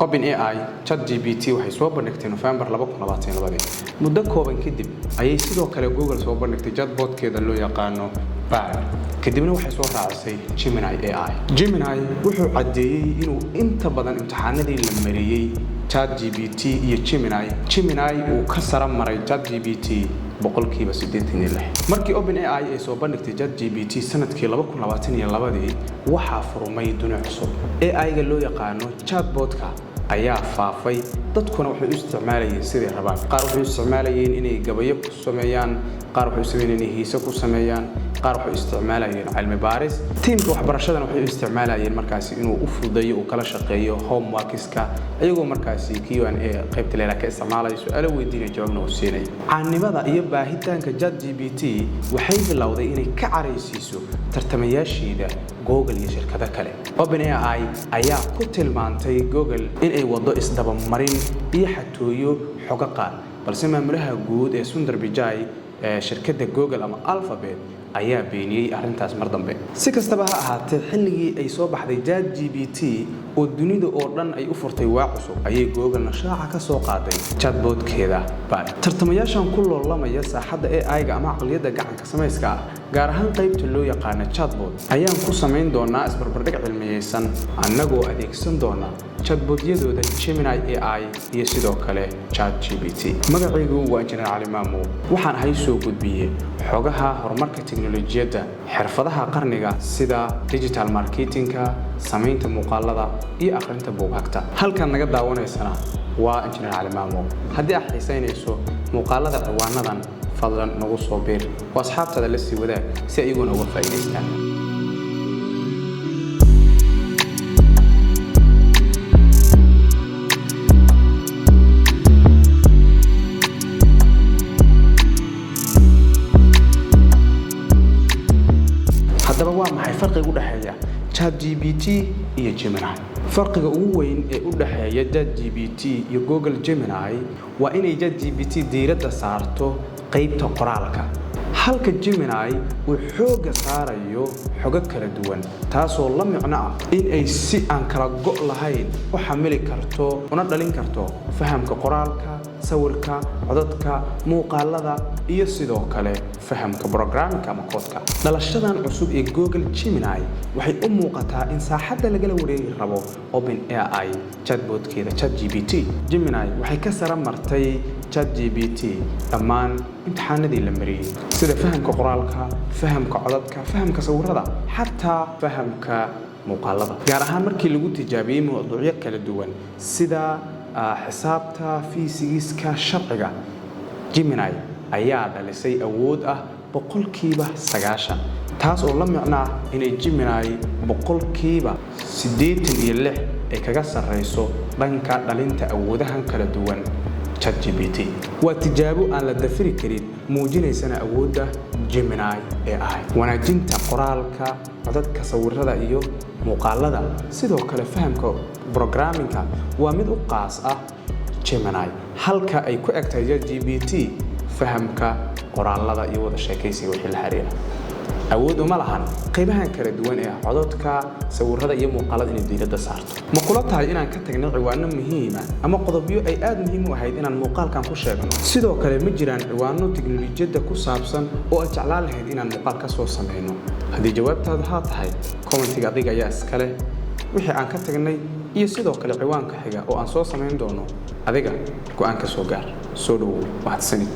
OpenAI ChatGPT waxay soo bandhigtay November 2022 muddo kooban kadib ayay sidoo kale Google soo bandhigtay chatbot-keeda loo yaqaano Bard kadibna waxay soo raacisay Gemini AI. Gemini wuxuu cadeeyay inuu inta badan imtixaanadii la mariyay ChatGPT iyo Gemini uu ka sara maray ChatGPT boqolkiiba 86. Markii OpenAI ay soo bandhigtay ChatGPT sanadkii 2022 waxaa furmay dunuuc cusub. AI-ga loo yaqaano chatbot-ka ayaa faafay dadkuna waxay u isticmaalayeen sidii rabaan. Qaar waxay isticmaalayeen inay gabayo ku sameeyaan, qaar waxay sameeyeen inay hiiso ku sameeyaan, qaar waxay isticmaalayeen cilmi baaris. Teamka waxbarashadana waxay isticmaalayeen markaasi inuu u fududeeyo oo kala shaqeeyo homework-iska iyagoo markaasi Q&A qaybta leeyahay ka isticmaalay su'aalo weydiinay jawaabna u siinay. Caanimada iyo baahitaanka ChatGPT waxay bilowday inay ka careysiiso tartamayaasheeda Google iyo shirkado kale. OpenAI ayaa ku tilmaantay Google in ay wado isdaba marin iyo xatooyo xoga qaar, balse maamulaha guud ee Sundar Pichai shirkadda Google ama Alphabet ayaa beeniyay arrintaas mar dambe. Si kastaba ha ahaatee, xilligii ay soo baxday ChatGPT oo dunida oo dhan ay u furtay waa cusub ayay Google shaaca ka soo qaaday chatbot-keeda Bard. Tartamayaashan ku loolamaya saaxadda AI-ga ama aqliyadda gacanka samayska gaar ahaan qaybta loo yaqaan chatbot ayaan ku samayn doonaa isbarbardhig cilmiyeysan annagoo adeegsan doona chatbot-yadooda Gemini AI iyo sidoo kale ChatGPT. Magacaygu waa Injineer Cali Maamu, waxaan ahay soo gudbiyay xogaha horumarka tiknoolajiyadda, xirfadaha qarniga sida digital marketing-ka, samaynta muuqaalada iyo akhrinta buugaagta. Halkan naga daawanaysana waa Injineer Cali Maamu. Haddii aad xiisaynayso muuqaalada ciwaanadan fadlan nagu soo biir oo asxaabtada la sii wadaag si ayaguna uga faa'iidaystaan. haddaba waa maxay farqiga u dhaxeeya ChatGPT iyo Gemini? farqiga ugu weyn ee u dhaxeeya ChatGPT iyo Google Gemini waa inay ChatGPT diiradda saarto qaybta qoraalka, halka Gemini uu xooga saarayo xogo kala duwan, taasoo la micno ah in ay si aan kala go' lahayn u xamili karto una dhalin karto fahamka qoraalka, sawirka, codadka, muuqaalada iyo sidoo kale fahamka programming ama koodka. Dhalashadan cusub ee Google Gemini waxay u muuqataa in saaxadda lagala wareegi rabo OpenAI chatbot-keeda ChatGPT. Gemini waxay ka sara martay ChatGPT dhammaan imtixaanadii la mariyay sida fahamka qoraalka, fahamka codadka, fahamka sawirada, xataa fahamka muuqaalada, gaar ahaan markii lagu tijaabiyay mawduucyo kala duwan sida xisaabta, fiisigiska, sharciga. Gemini ayaa dhalisay awood ah boqolkiiba 90, taas oo la micno ah inay Gemini boqolkiiba 86 ay kaga sarreyso dhanka dhalinta awoodahan kala duwan ChatGPT. waa tijaabo aan la dafiri karin muujinaysana awoodda Gemini AI, wanaajinta qoraalka, codadka, sawirada iyo muuqaalada, sidoo kale fahamka programming-ka waa mid u qaas ah Gemini, halka ay ku egtahay ChatGPT fahamka qoraalada iyo wada sheekaysiga wixii la xiriira. awood uma lahan qaybahan kala duwan ee codadka, sawirada iyo muuqaalada inay diiradda saarto. ma kula tahay inaan ka tagnay ciwaano muhiim ah ama qodobyo ay aad muhiim u ahayd inaan muuqaalkan ku sheegno? Sidoo kale ma jiraan ciwaano tiknoolajiyadda ku saabsan oo aad jeclaan lahayd inaan muuqaal ka soo sameeyno? haddii jawaabtaadu haa tahay, commentiga adiga ayaa iskale wixii aan ka tagnay iyo sidoo kale ciwaanka xiga oo aan soo sameyn doono. adiga go'aan ka soo gaar. soo dhawow, mahadsanid.